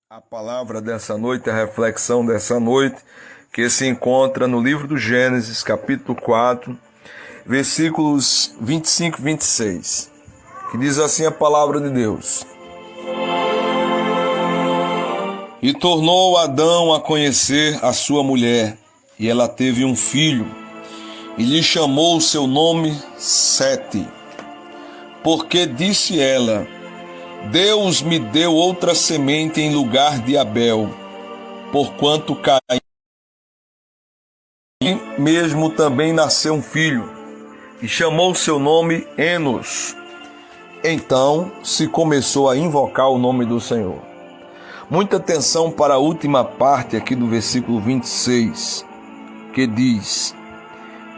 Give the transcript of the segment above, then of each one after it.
A palavra dessa noite, a reflexão dessa noite, que se encontra no livro do Gênesis, capítulo 4, versículos 25 e 26, que diz assim a palavra de Deus. E tornou Adão a conhecer a sua mulher, e ela teve um filho, e lhe chamou o seu nome Sete, porque disse ela: Deus me deu outra semente em lugar de Abel, porquanto Caim mesmo também nasceu um filho, e chamou seu nome Enos. Então se começou a invocar o nome do Senhor. Muita atenção para a última parte aqui do versículo 26, que diz: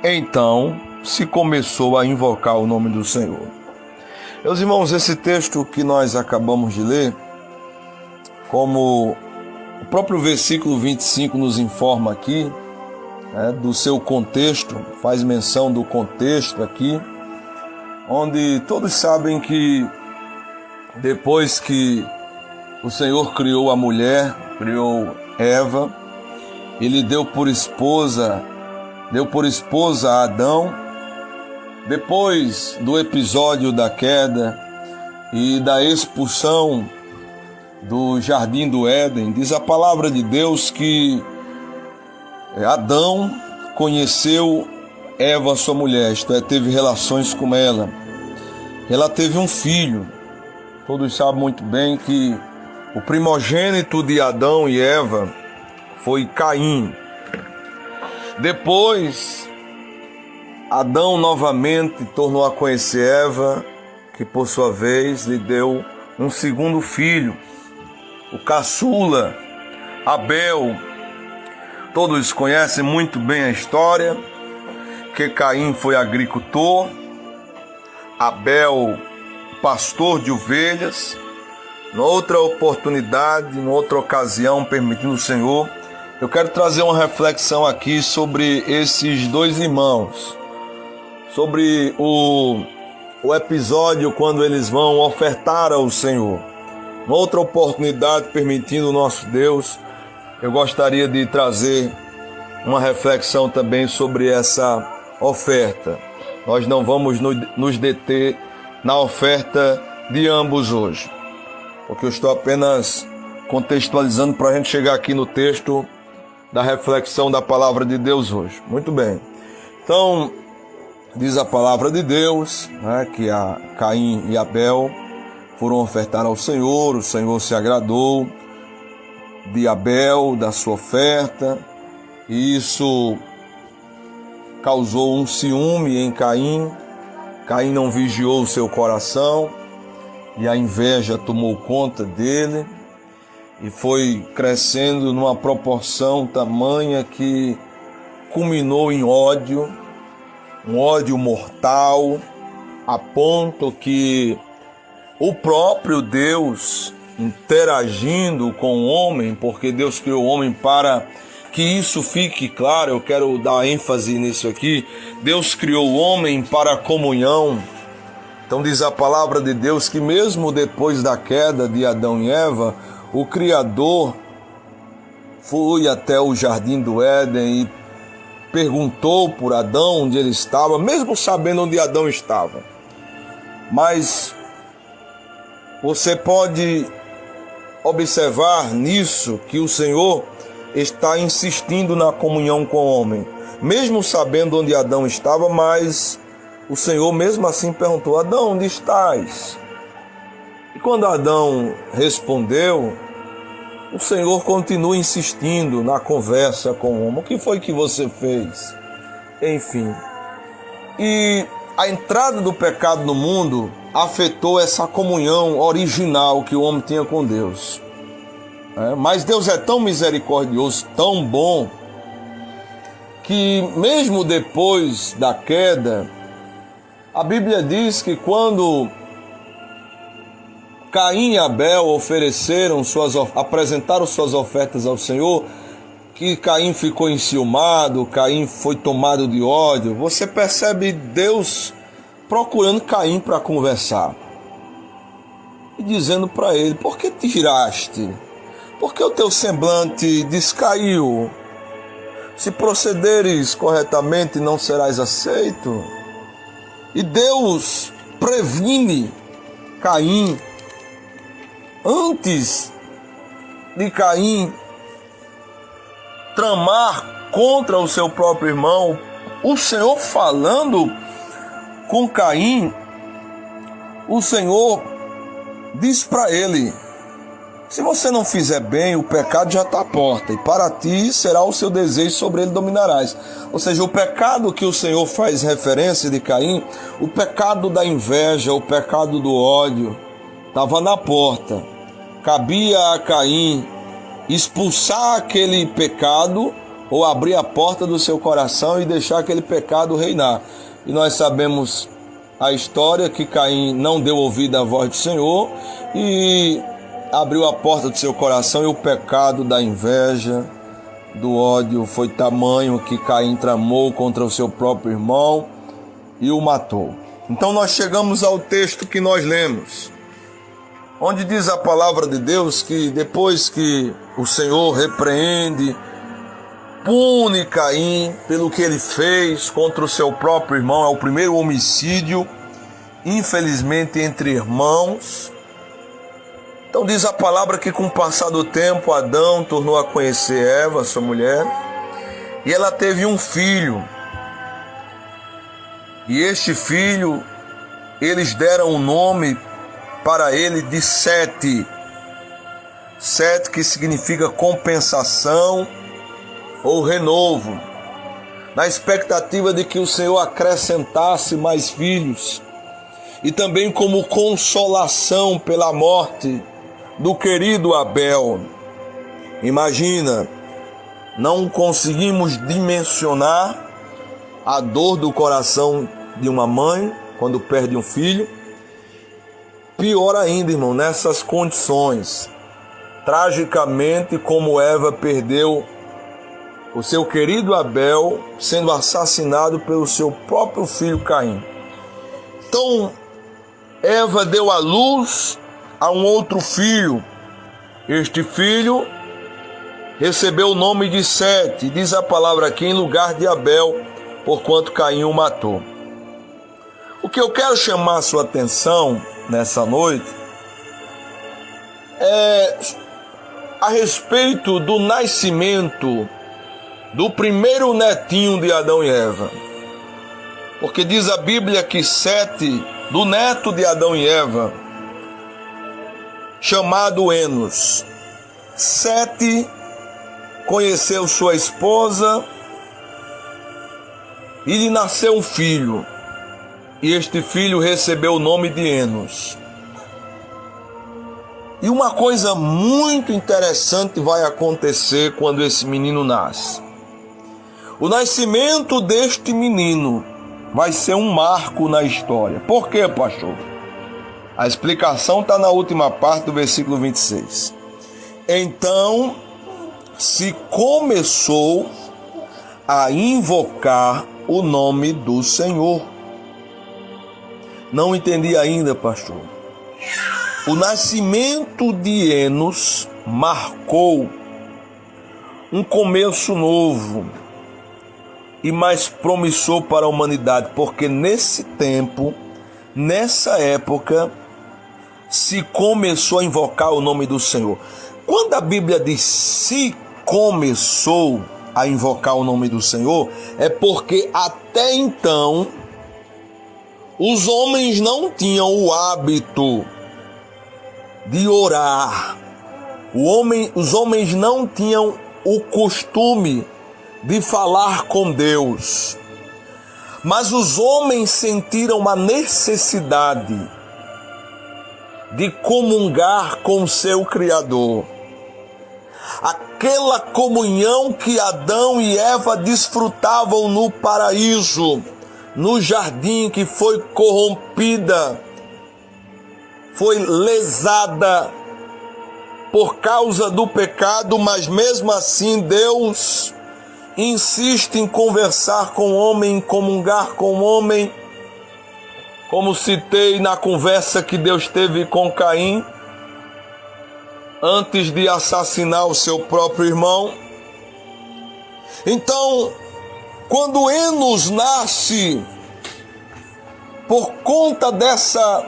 Então se começou a invocar o nome do Senhor. Meus irmãos, esse texto que nós acabamos de ler, como o próprio versículo 25 nos informa aqui, do seu contexto, faz menção do contexto aqui, onde todos sabem que depois que o Senhor criou a mulher, criou Eva, ele deu por esposa a Adão. Depois do episódio da queda e da expulsão do jardim do Éden, diz a palavra de Deus que Adão conheceu Eva, sua mulher, isto é, teve relações com ela. Ela teve um filho. Todos sabem muito bem que o primogênito de Adão e Eva foi Caim. Depois, Adão novamente tornou a conhecer Eva, que por sua vez lhe deu um segundo filho, o caçula, Abel. Todos conhecem muito bem a história, que Caim foi agricultor, Abel pastor de ovelhas. Noutra oportunidade, noutra ocasião, permitindo o Senhor, eu quero trazer uma reflexão aqui sobre esses dois irmãos, sobre o episódio quando eles vão ofertar ao Senhor. Noutra oportunidade, permitindo o nosso Deus, eu gostaria de trazer uma reflexão também sobre essa oferta. Nós não vamos nos deter na oferta de ambos hoje, porque eu estou apenas contextualizando para a gente chegar aqui no texto da reflexão da palavra de Deus hoje. Muito bem. Então, diz a palavra de Deus, que a Caim e Abel foram ofertar ao Senhor. O Senhor se agradou de Abel, da sua oferta, e isso causou um ciúme em Caim. Caim não vigiou o seu coração e a inveja tomou conta dele e foi crescendo numa proporção tamanha que culminou em ódio, um ódio mortal, a ponto que o próprio Deus, interagindo com o homem, porque Deus criou o homem para que isso fique claro, eu quero dar ênfase nisso aqui, Deus criou o homem para a comunhão. Então diz a palavra de Deus que mesmo depois da queda de Adão e Eva, o Criador foi até o jardim do Éden e perguntou por Adão onde ele estava, mesmo sabendo onde Adão estava. Mas você pode observar nisso que o Senhor está insistindo na comunhão com o homem, mesmo sabendo onde Adão estava, mas o Senhor mesmo assim perguntou: Adão, onde estás? E quando Adão respondeu, o Senhor continua insistindo na conversa com o homem. O que foi que você fez? Enfim. E a entrada do pecado no mundo afetou essa comunhão original que o homem tinha com Deus. Mas Deus é tão misericordioso, tão bom, que mesmo depois da queda, a Bíblia diz que quando Caim e Abel apresentaram suas ofertas ao Senhor, que Caim ficou enciumado, Caim foi tomado de ódio. Você percebe Deus procurando Caim para conversar e dizendo para ele: por que tiraste por que o teu semblante descaiu? Se procederes corretamente, não serás aceito. E Deus previne Caim antes de Caim tramar contra o seu próprio irmão. O Senhor falando com Caim, o Senhor diz para ele: se você não fizer bem, o pecado já está à porta, e para ti será o seu desejo, sobre ele dominarás. Ou seja, o pecado que o Senhor faz referência de Caim, o pecado da inveja, o pecado do ódio, estava na porta. Cabia a Caim expulsar aquele pecado ou abrir a porta do seu coração e deixar aquele pecado reinar. E nós sabemos a história que Caim não deu ouvido à voz do Senhor e abriu a porta do seu coração, e o pecado da inveja, do ódio foi tamanho que Caim tramou contra o seu próprio irmão e o matou. Então nós chegamos ao texto que nós lemos, onde diz a palavra de Deus que depois que o Senhor repreende, pune Caim pelo que ele fez contra o seu próprio irmão, é o primeiro homicídio, infelizmente, entre irmãos. Então diz a palavra que com o passar do tempo, Adão tornou a conhecer Eva, sua mulher, e ela teve um filho. E este filho, eles deram o nome para ele de Sete. Sete, que significa compensação ou renovo, na expectativa de que o Senhor acrescentasse mais filhos, e também como consolação pela morte do querido Abel. Imagina, não conseguimos dimensionar a dor do coração de uma mãe quando perde um filho. Pior ainda, irmão, nessas condições, tragicamente, como Eva perdeu o seu querido Abel, sendo assassinado pelo seu próprio filho Caim. Então, Eva deu à luz a um outro filho. Este filho recebeu o nome de Sete, diz a palavra aqui, em lugar de Abel, porquanto Caim o matou. O que eu quero chamar a sua atenção nessa noite é a respeito do nascimento do primeiro netinho de Adão e Eva. Porque diz a Bíblia que Sete, do neto de Adão e Eva, chamado Enos, Sete conheceu sua esposa e lhe nasceu um filho. E este filho recebeu o nome de Enos. E uma coisa muito interessante vai acontecer quando esse menino nasce. O nascimento deste menino vai ser um marco na história. Por quê, pastor? A explicação está na última parte do versículo 26. Então se começou a invocar o nome do Senhor. Não entendi ainda, pastor. O nascimento de Enos marcou um começo novo e mais promissor para a humanidade, porque nesse tempo, nessa época, se começou a invocar o nome do Senhor. Quando a Bíblia diz se começou a invocar o nome do Senhor, é porque até então os homens não tinham o hábito de orar. Os homens não tinham o costume de falar com Deus. Mas os homens sentiram uma necessidade de comungar com o seu Criador. Aquela comunhão que Adão e Eva desfrutavam no paraíso, no jardim, que foi corrompida, foi lesada por causa do pecado, mas mesmo assim Deus insiste em conversar com o homem, em comungar com o homem, como citei na conversa que Deus teve com Caim. antes de assassinar o seu próprio irmão. Então, quando Enos nasce, por conta dessa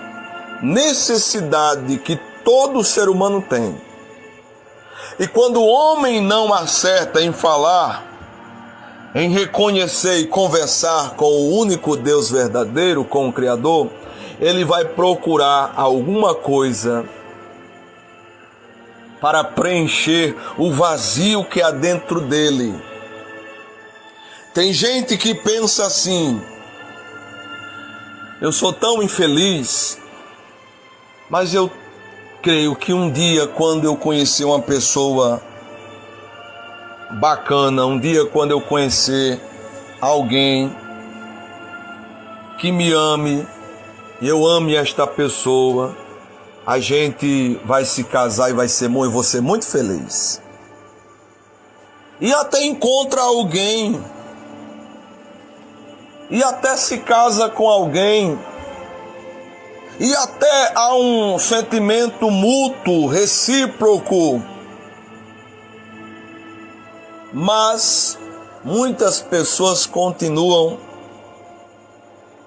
necessidade que todo ser humano tem, e quando o homem não acerta em falar, em reconhecer e conversar com o único Deus verdadeiro, com o Criador, ele vai procurar alguma coisa para preencher o vazio que há dentro dele. Tem gente que pensa assim: eu sou tão infeliz, mas eu creio que um dia, quando eu conhecer uma pessoa bacana, um dia quando eu conhecer alguém que me ame, e eu ame esta pessoa, a gente vai se casar e vai ser muito, eu vou ser muito feliz. E até encontra alguém, e até se casa com alguém, e até há um sentimento mútuo, recíproco. Mas muitas pessoas continuam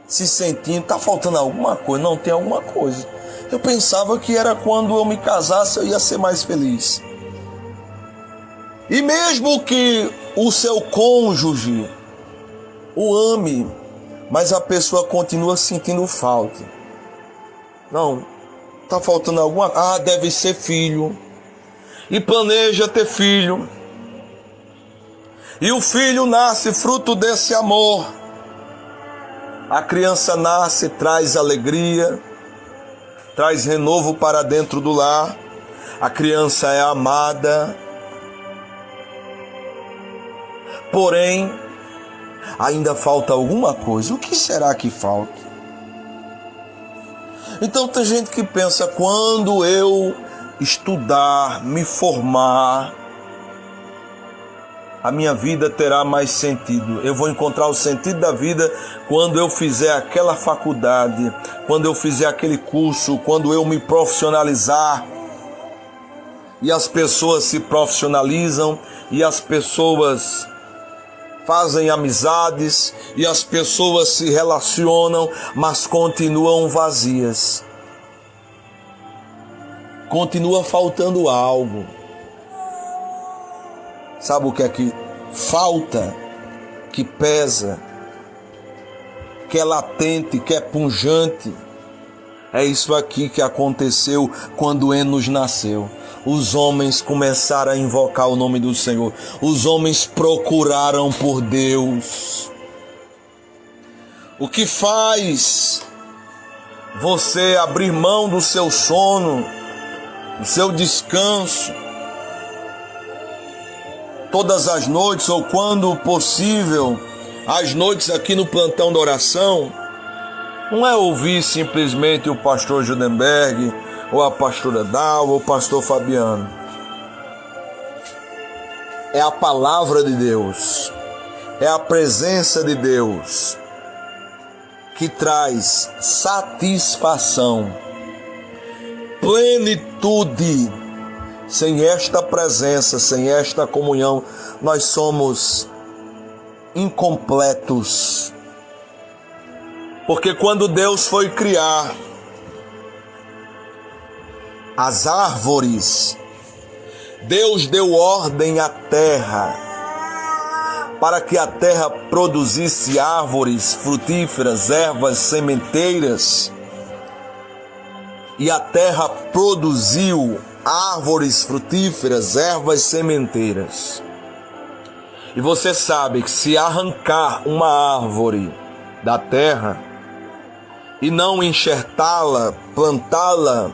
se sentindo, está faltando alguma coisa, não tem alguma coisa. Eu pensava que era quando eu me casasse eu ia ser mais feliz. E mesmo que o seu cônjuge o ame, mas a pessoa continua sentindo falta. Não, está faltando alguma coisa. Ah, deve ser filho. E planeja ter filho. E o filho nasce fruto desse amor. A criança nasce, traz alegria, traz renovo para dentro do lar. A criança é amada. Porém, ainda falta alguma coisa. O que será que falta? Então tem gente que pensa: quando eu estudar, me formar, a minha vida terá mais sentido. Eu vou encontrar o sentido da vida quando eu fizer aquela faculdade, quando eu fizer aquele curso, quando eu me profissionalizar. E as pessoas se profissionalizam, e as pessoas fazem amizades, e as pessoas se relacionam, mas continuam vazias. Continua faltando algo. Sabe o que é que falta, que pesa, que é latente, que é pungente? É isso aqui que aconteceu quando Enos nasceu. Os homens começaram a invocar o nome do Senhor. Os homens procuraram por Deus. O que faz você abrir mão do seu sono, do seu descanso, todas as noites, ou quando possível, as noites aqui no plantão da oração, não é ouvir simplesmente o pastor Judenberg, ou a pastora Dal, ou o pastor Fabiano. É a palavra de Deus, é a presença de Deus que traz satisfação, plenitude. Sem esta presença, sem esta comunhão, nós somos incompletos. Porque quando Deus foi criar as árvores, Deus deu ordem à terra, para que a terra produzisse árvores frutíferas, ervas, sementeiras. E a terra produziu árvores frutíferas, ervas sementeiras. E você sabe que se arrancar uma árvore da terra e não enxertá-la, plantá-la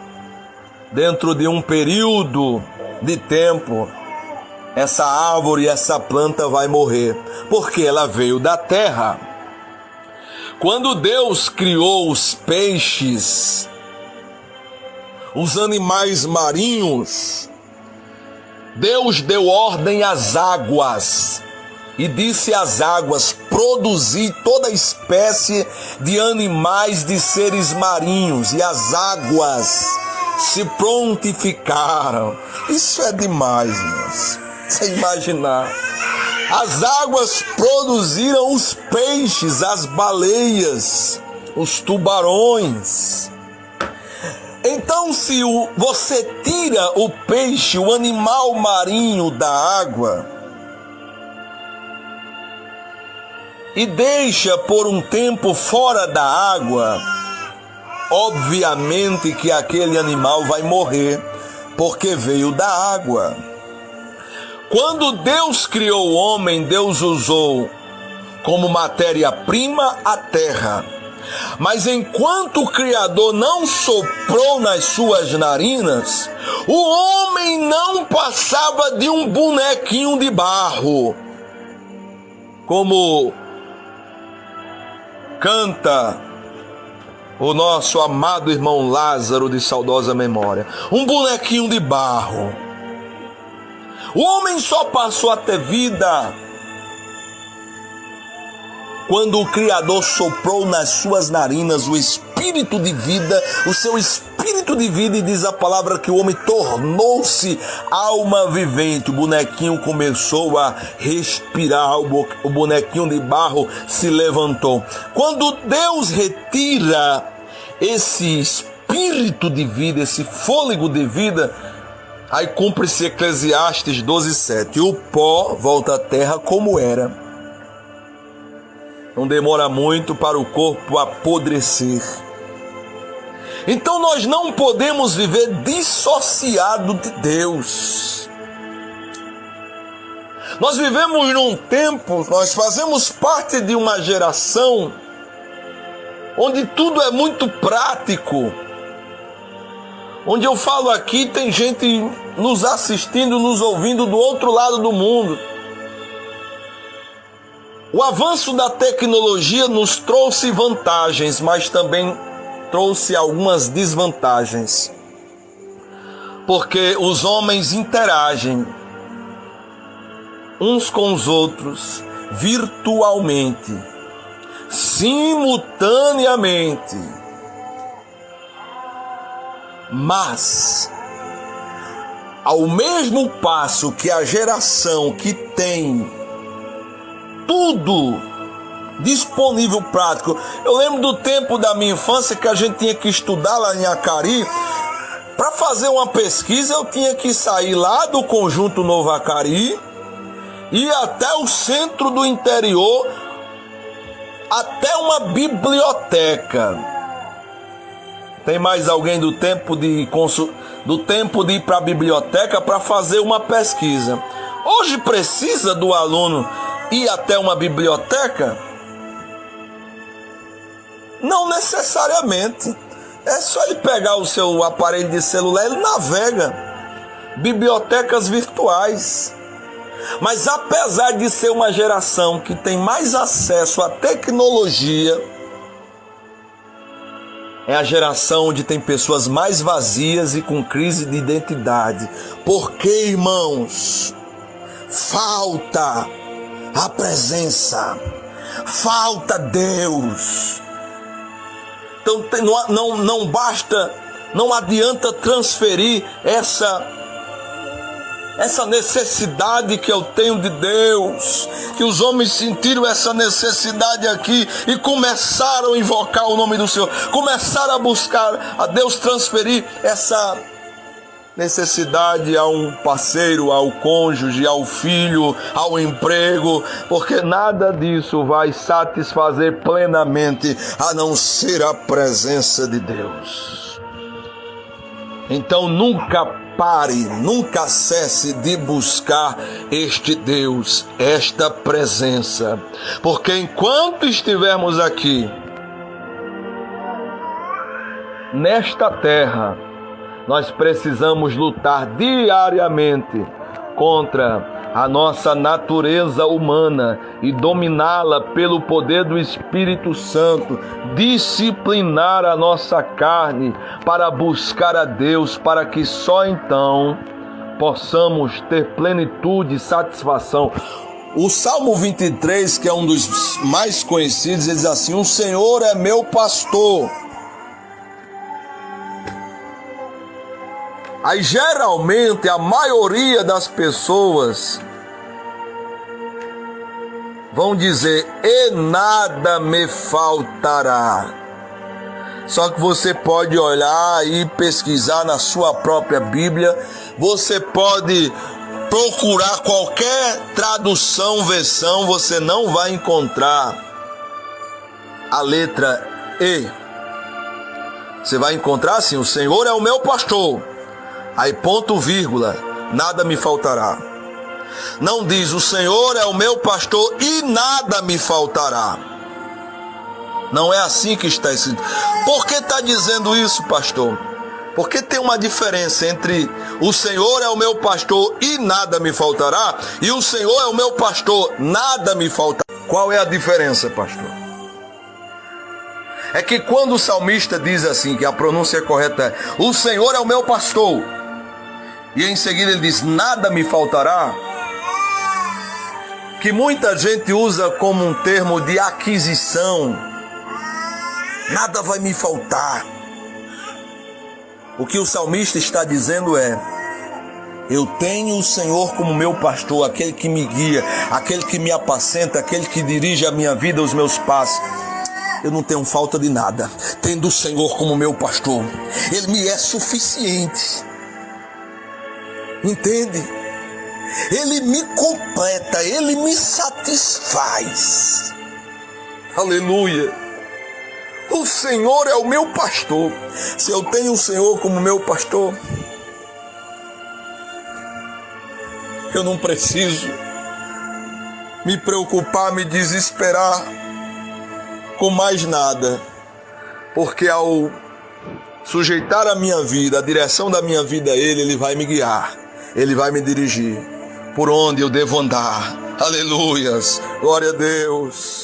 dentro de um período de tempo, essa árvore, essa planta vai morrer, porque ela veio da terra. Quando Deus criou os peixes, os animais marinhos, Deus deu ordem às águas e disse às águas: produzir toda espécie de animais, de seres marinhos. E as águas se prontificaram. Isso é demais, irmãos. Você imaginar. As águas produziram os peixes, as baleias, os tubarões. Então, se você tira o peixe, o animal marinho da água, e deixa por um tempo fora da água, obviamente que aquele animal vai morrer, porque veio da água. Quando Deus criou o homem, Deus usou como matéria-prima a terra. Mas enquanto o Criador não soprou nas suas narinas, o homem não passava de um bonequinho de barro. Como canta o nosso amado irmão Lázaro de saudosa memória. Um bonequinho de barro. O homem só passou a ter vida quando o Criador soprou nas suas narinas o espírito de vida, o seu espírito de vida, e diz a palavra que o homem tornou-se alma vivente. O bonequinho começou a respirar, o bonequinho de barro se levantou. Quando Deus retira esse espírito de vida, esse fôlego de vida, aí cumpre-se Eclesiastes 12:7. O pó volta à terra como era. Não demora muito para o corpo apodrecer. Então nós não podemos viver dissociado de Deus. Nós vivemos num tempo, nós fazemos parte de uma geração onde tudo é muito prático. Onde eu falo aqui, tem gente nos assistindo, nos ouvindo do outro lado do mundo. O avanço da tecnologia nos trouxe vantagens, mas também trouxe algumas desvantagens. Porque os homens interagem uns com os outros virtualmente, simultaneamente. Mas, ao mesmo passo que a geração que tem tudo disponível, prático. Eu lembro do tempo da minha infância que a gente tinha que estudar lá em Acari. Para fazer uma pesquisa, eu tinha que sair lá do Conjunto Novo Acari, ir até o centro do interior, até uma biblioteca. Tem mais alguém do tempo de ir para a biblioteca para fazer uma pesquisa? Hoje precisa do aluno ir até uma biblioteca? Não necessariamente. É só ele pegar o seu aparelho de celular, ele navega. Bibliotecas virtuais. Mas apesar de ser uma geração que tem mais acesso à tecnologia, é a geração onde tem pessoas mais vazias e com crise de identidade. Porque, irmãos, falta a presença, falta Deus. Então não basta, não adianta transferir essa necessidade que eu tenho de Deus, que os homens sentiram essa necessidade aqui e começaram a invocar o nome do Senhor, começaram a buscar a Deus, transferir essa necessidade a um parceiro, ao cônjuge, ao filho, ao emprego, porque nada disso vai satisfazer plenamente a não ser a presença de Deus. Então nunca pare, nunca cesse de buscar este Deus, esta presença, porque enquanto estivermos aqui, nesta terra, nós precisamos lutar diariamente contra a nossa natureza humana e dominá-la pelo poder do Espírito Santo, disciplinar a nossa carne para buscar a Deus, para que só então possamos ter plenitude e satisfação. O Salmo 23, que é um dos mais conhecidos, ele diz assim: o Senhor é meu pastor Aí geralmente a maioria das pessoas vão dizer: e nada me faltará. Só que você pode olhar e pesquisar na sua própria Bíblia, você pode procurar qualquer tradução, versão, você não vai encontrar a letra E. Você vai encontrar assim: o Senhor é o meu pastor, aí ponto, vírgula, nada me faltará. Não diz: o Senhor é o meu pastor e nada me faltará. Não é assim que está escrito. Por que está dizendo isso, pastor? Porque tem uma diferença entre o Senhor é o meu pastor e nada me faltará e o Senhor é o meu pastor, nada me faltará. Qual é a diferença, pastor? É que quando o salmista diz assim, que a pronúncia correta é: o Senhor é o meu pastor, e em seguida ele diz: nada me faltará, que muita gente usa como um termo de aquisição. Nada vai me faltar. O que o salmista está dizendo é: eu tenho o Senhor como meu pastor, aquele que me guia, aquele que me apacenta, aquele que dirige a minha vida, os meus passos. Eu não tenho falta de nada, tendo o Senhor como meu pastor. Ele me é suficiente. Entende? Ele me completa, ele me satisfaz. Aleluia. O Senhor é o meu pastor. Se eu tenho o Senhor como meu pastor, eu não preciso me preocupar, me desesperar com mais nada, porque ao sujeitar a minha vida, a direção da minha vida a Ele, Ele vai me guiar, Ele vai me dirigir por onde eu devo andar. Aleluias, glória a Deus.